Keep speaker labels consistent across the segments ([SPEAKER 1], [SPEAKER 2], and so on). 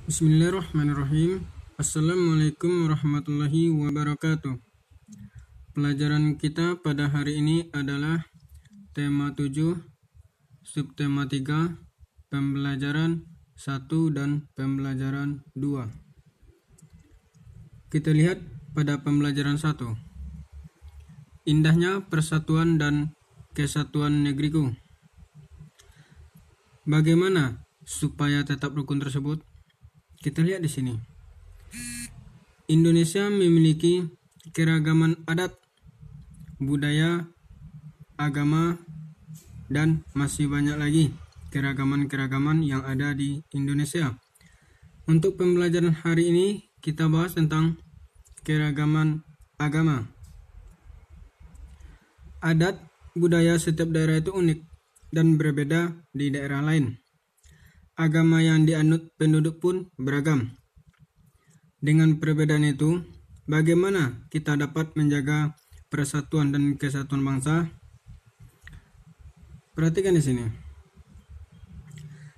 [SPEAKER 1] Bismillahirrahmanirrahim. Assalamualaikum warahmatullahi wabarakatuh. Pelajaran kita pada hari ini adalah tema 7, subtema 3, pembelajaran 1 dan pembelajaran 2. Kita lihat pada pembelajaran 1. Indahnya persatuan dan kesatuan negeriku. Bagaimana supaya tetap rukun tersebut? Kita lihat di sini. Indonesia memiliki keragaman adat, budaya, agama, dan masih banyak lagi keragaman-keragaman yang ada di Indonesia. Untuk pembelajaran hari ini kita bahas tentang keragaman agama. Adat budaya setiap daerah itu unik dan berbeda di daerah lain. Agama yang dianut penduduk pun beragam. Dengan perbedaan itu, bagaimana kita dapat menjaga persatuan dan kesatuan bangsa? Perhatikan di sini.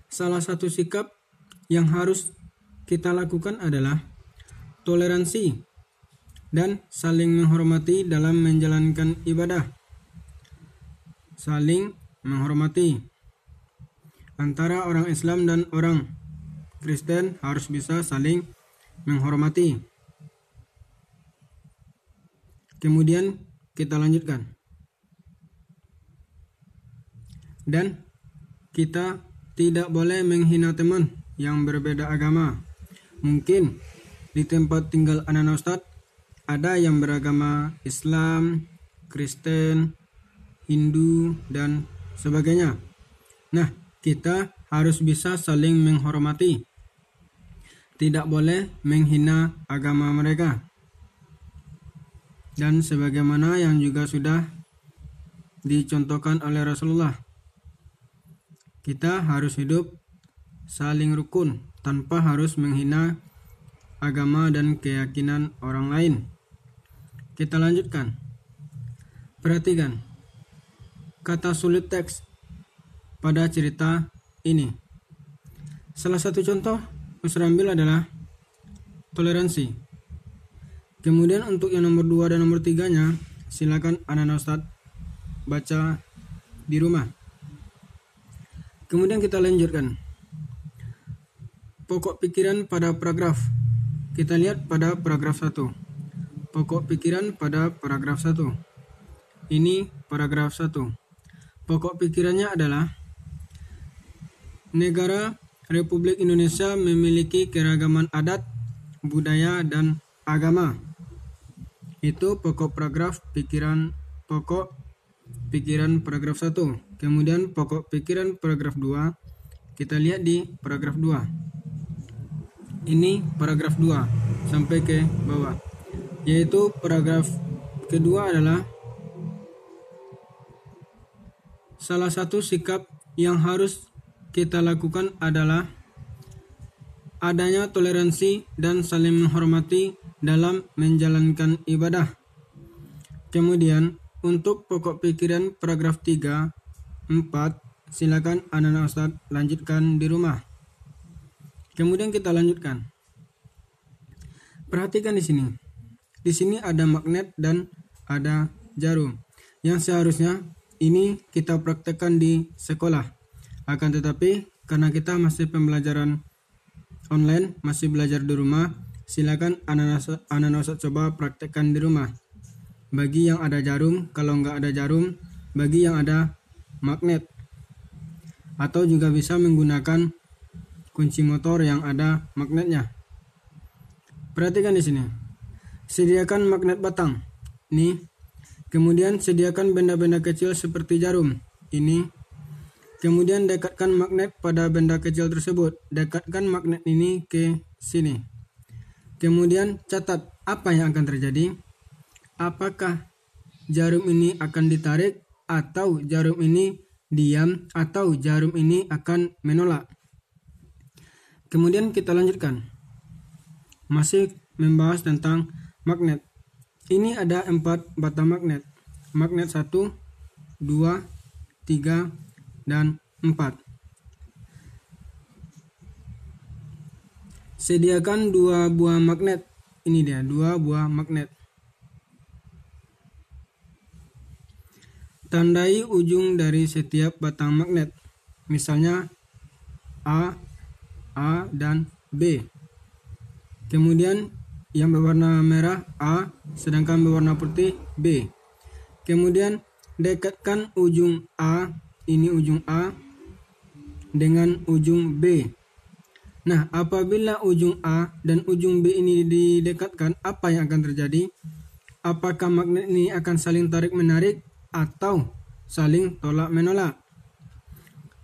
[SPEAKER 1] Salah satu sikap yang harus kita lakukan adalah toleransi dan saling menghormati dalam menjalankan ibadah. Saling menghormati. Antara orang Islam dan orang Kristen harus bisa saling menghormati. Kemudian kita lanjutkan. Dan kita tidak boleh menghina teman yang berbeda agama. Mungkin di tempat tinggal anak Ustadz ada yang beragama Islam, Kristen, Hindu, dan sebagainya. Nah, kita harus bisa saling menghormati. Tidak boleh menghina agama mereka. Dan sebagaimana yang juga sudah dicontohkan oleh Rasulullah, kita harus hidup saling rukun tanpa harus menghina agama dan keyakinan orang lain. Kita lanjutkan. Perhatikan kata sulit teks pada cerita ini. Salah satu contoh Ustaz ambil adalah toleransi. Kemudian untuk yang nomor 2 dan nomor 3-nya, silakan anak-anak Ustaz baca di rumah. Kemudian kita lanjutkan. Pokok pikiran pada paragraf. Kita lihat pada paragraf 1. Pokok pikiran pada paragraf 1. Ini paragraf 1. Pokok pikirannya adalah negara Republik Indonesia memiliki keragaman adat, budaya, dan agama. Itu pokok pikiran paragraf 1. Kemudian pokok pikiran paragraf 2. Kita lihat di paragraf 2. Ini paragraf 2 sampai ke bawah. Yaitu paragraf kedua adalah salah satu sikap yang harus kita lakukan adalah adanya toleransi dan saling menghormati dalam menjalankan ibadah. Kemudian untuk pokok pikiran paragraf 3, 4, silakan anak-anak Ustaz lanjutkan di rumah. Kemudian kita lanjutkan. Perhatikan di sini. Di sini ada magnet dan ada jarum yang seharusnya ini kita praktekkan di sekolah. Akan tetapi karena kita masih pembelajaran online, masih belajar di rumah, silakan anak-anak Ustaz coba praktekkan di rumah. Bagi yang ada jarum, kalau nggak ada jarum, bagi yang ada magnet. Atau juga bisa menggunakan kunci motor yang ada magnetnya. Perhatikan di sini. Sediakan magnet batang. Ini. Kemudian sediakan benda-benda kecil seperti jarum. Ini. Kemudian dekatkan magnet pada benda kecil tersebut. Dekatkan magnet ini ke sini. Kemudian catat apa yang akan terjadi. Apakah jarum ini akan ditarik atau jarum ini diam atau jarum ini akan menolak. Kemudian kita lanjutkan. Masih membahas tentang magnet. Ini ada 4 batang magnet. Magnet 1, 2, 3, dan 4. Sediakan 2 buah magnet. Ini dia 2 buah magnet. Tandai ujung dari setiap batang magnet. Misalnya A, dan B. Kemudian yang berwarna merah A, sedangkan berwarna putih B. Kemudian dekatkan ujung A, ini ujung A, dengan ujung B. Nah, apabila ujung A dan ujung B ini didekatkan, apa yang akan terjadi? Apakah magnet ini akan saling tarik-menarik atau saling tolak-menolak?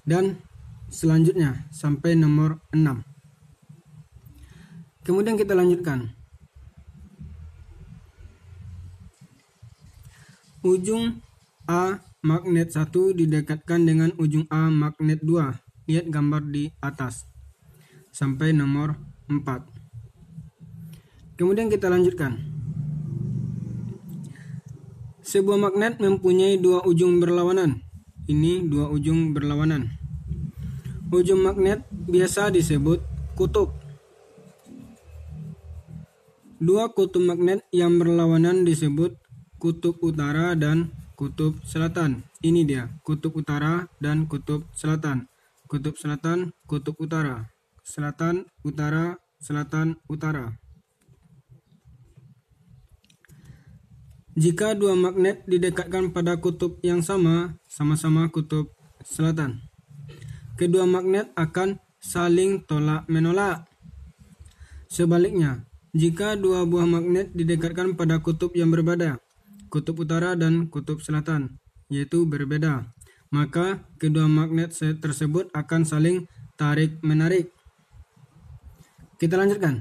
[SPEAKER 1] Dan selanjutnya sampai nomor 6. Kemudian kita lanjutkan. Ujung A magnet 1 didekatkan dengan ujung A magnet 2. Lihat gambar di atas. Sampai nomor 4. Kemudian kita lanjutkan. Sebuah magnet mempunyai 2 ujung berlawanan. Ini 2 ujung berlawanan. Ujung magnet biasa disebut kutub. 2 kutub magnet yang berlawanan disebut kutub utara dan kutub selatan. Ini dia, kutub utara dan kutub selatan. Kutub selatan, kutub utara. Selatan, utara, selatan, utara. Jika 2 magnet didekatkan pada kutub yang sama-sama kutub selatan, kedua magnet akan saling tolak-menolak. Sebaliknya, jika 2 buah magnet didekatkan pada kutub yang berbeda, kutub utara dan kutub selatan, yaitu berbeda, maka kedua magnet tersebut akan saling tarik-menarik. Kita lanjutkan.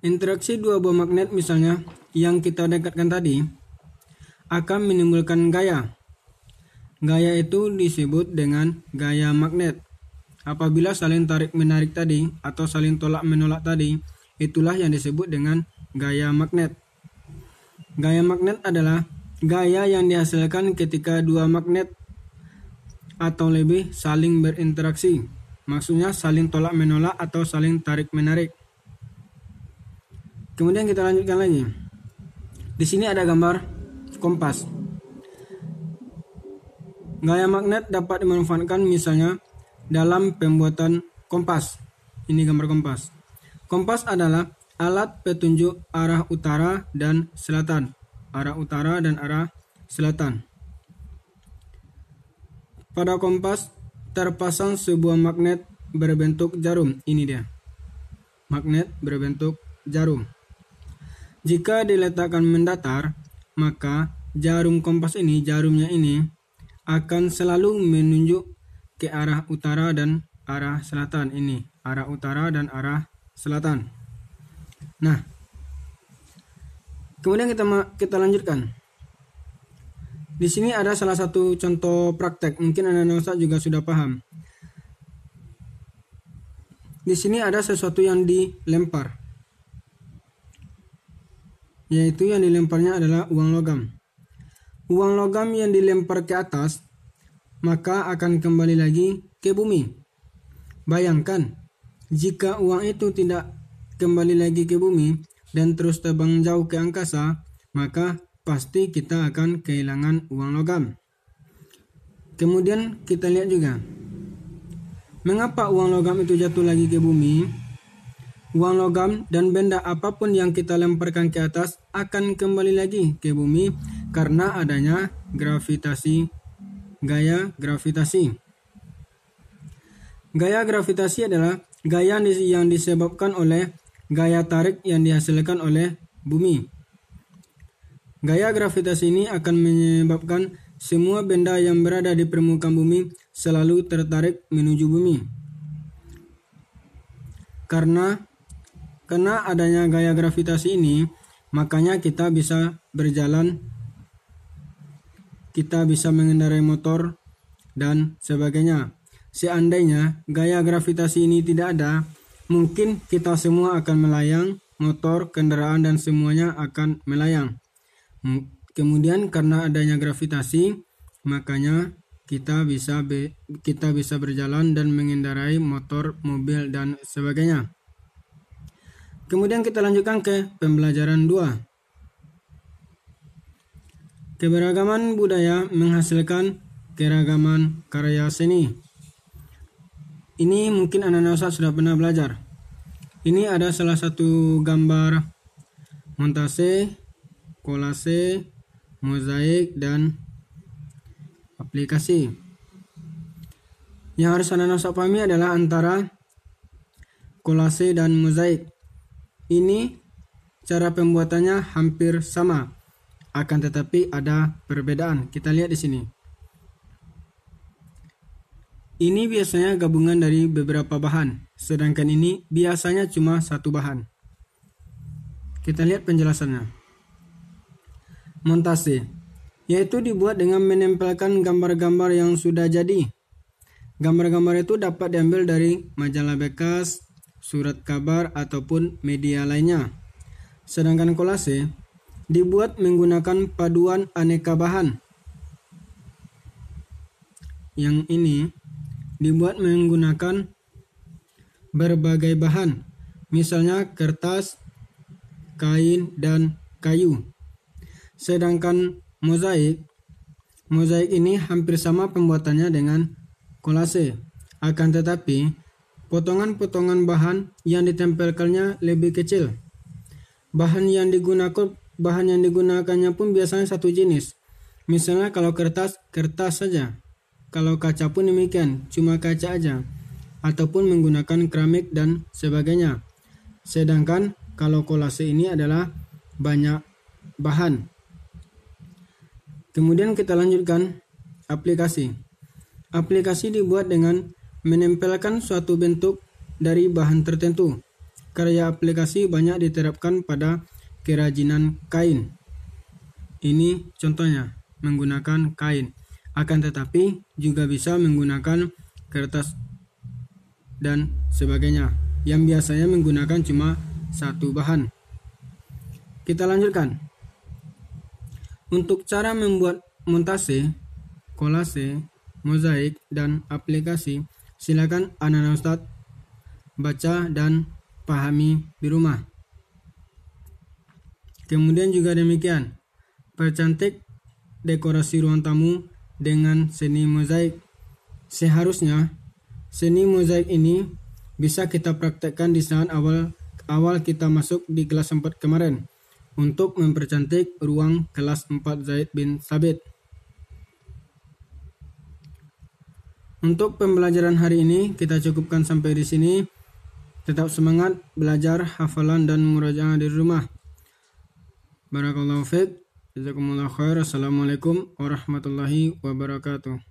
[SPEAKER 1] Interaksi 2 buah magnet misalnya yang kita dekatkan tadi akan menimbulkan gaya. Gaya itu disebut dengan gaya magnet. Apabila saling tarik-menarik tadi atau saling tolak-menolak tadi, itulah yang disebut dengan gaya magnet. Gaya magnet adalah gaya yang dihasilkan ketika 2 magnet atau lebih saling berinteraksi. Maksudnya saling tolak-menolak atau saling tarik-menarik. Kemudian kita lanjutkan lagi. Di sini ada gambar kompas. Gaya magnet dapat dimanfaatkan misalnya dalam pembuatan kompas. Ini gambar kompas. Kompas adalah alat petunjuk arah utara dan selatan. Arah utara dan arah selatan. Pada kompas terpasang sebuah magnet berbentuk jarum. Ini dia. Magnet berbentuk jarum. Jika diletakkan mendatar, maka jarum kompas ini, jarumnya ini akan selalu menunjuk ke arah utara dan arah selatan. Ini, arah utara dan arah selatan. Nah, kemudian kita lanjutkan. Di sini ada salah satu contoh praktek, mungkin anak-anak Ustaz juga sudah paham. Di sini ada sesuatu yang dilempar, yaitu yang dilemparnya adalah uang logam. Uang logam yang dilempar ke atas, maka akan kembali lagi ke bumi. Bayangkan, jika uang itu tidak kembali lagi ke bumi dan terus terbang jauh ke angkasa, maka pasti kita akan kehilangan uang logam. Kemudian kita lihat juga, mengapa uang logam itu jatuh lagi ke bumi? Uang logam dan benda apapun yang kita lemparkan ke atas akan kembali lagi ke bumi karena adanya gravitasi, gaya gravitasi. Gaya gravitasi adalah gaya yang disebabkan oleh gaya tarik yang dihasilkan oleh bumi. Gaya gravitasi ini akan menyebabkan semua benda yang berada di permukaan bumi selalu tertarik menuju bumi. Karena adanya gaya gravitasi ini, makanya kita bisa berjalan, kita bisa mengendarai motor, dan sebagainya. Seandainya gaya gravitasi ini tidak ada, mungkin kita semua akan melayang, motor, kendaraan, dan semuanya akan melayang. Kemudian karena adanya gravitasi, makanya kita bisa berjalan dan mengendarai motor, mobil, dan sebagainya. Kemudian kita lanjutkan ke pembelajaran 2. Keberagaman budaya menghasilkan keragaman karya seni. Ini mungkin anak-anak Ustaz sudah pernah belajar. Ini ada salah satu gambar montase, kolase, mozaik, dan aplikasi. Yang harus anak-anak Ustaz pahami adalah antara kolase dan mozaik. Ini cara pembuatannya hampir sama, akan tetapi ada perbedaan. Kita lihat di sini. Ini biasanya gabungan dari beberapa bahan, sedangkan ini biasanya cuma satu bahan. Kita lihat penjelasannya. Montase, yaitu dibuat dengan menempelkan gambar-gambar yang sudah jadi. Gambar-gambar itu dapat diambil dari majalah bekas, surat kabar, ataupun media lainnya. Sedangkan kolase dibuat menggunakan paduan aneka bahan. Yang ini dibuat menggunakan berbagai bahan, misalnya kertas, kain, dan kayu. Sedangkan mozaik ini hampir sama pembuatannya dengan kolase, akan tetapi potongan-potongan bahan yang ditempelkannya lebih kecil. Bahan yang digunakannya pun biasanya satu jenis. Misalnya kalau kertas saja. Kalau kaca pun demikian, cuma kaca aja. Ataupun menggunakan keramik dan sebagainya. Sedangkan kalau kolase ini adalah banyak bahan. Kemudian kita lanjutkan aplikasi. Aplikasi dibuat dengan menempelkan suatu bentuk dari bahan tertentu. Karya aplikasi banyak diterapkan pada kerajinan kain. Ini contohnya, menggunakan kain. Akan tetapi juga bisa menggunakan kertas dan sebagainya, yang biasanya menggunakan cuma satu bahan. Kita lanjutkan. Untuk cara membuat montase, kolase, mozaik, dan aplikasi, silakan anak-anak Ustadz baca dan pahami di rumah. Kemudian juga demikian, percantik dekorasi ruang tamu dengan seni mozaik. Seharusnya seni mozaik ini bisa kita praktekkan di saat awal kita masuk di kelas 4 kemarin untuk mempercantik ruang kelas 4 Zaid bin Sabit. Untuk pembelajaran hari ini kita cukupkan sampai di sini. Tetap semangat belajar hafalan dan murajaah di rumah. Barakallahu fiik. Jazakumullah khair. Assalamualaikum warahmatullahi wabarakatuh.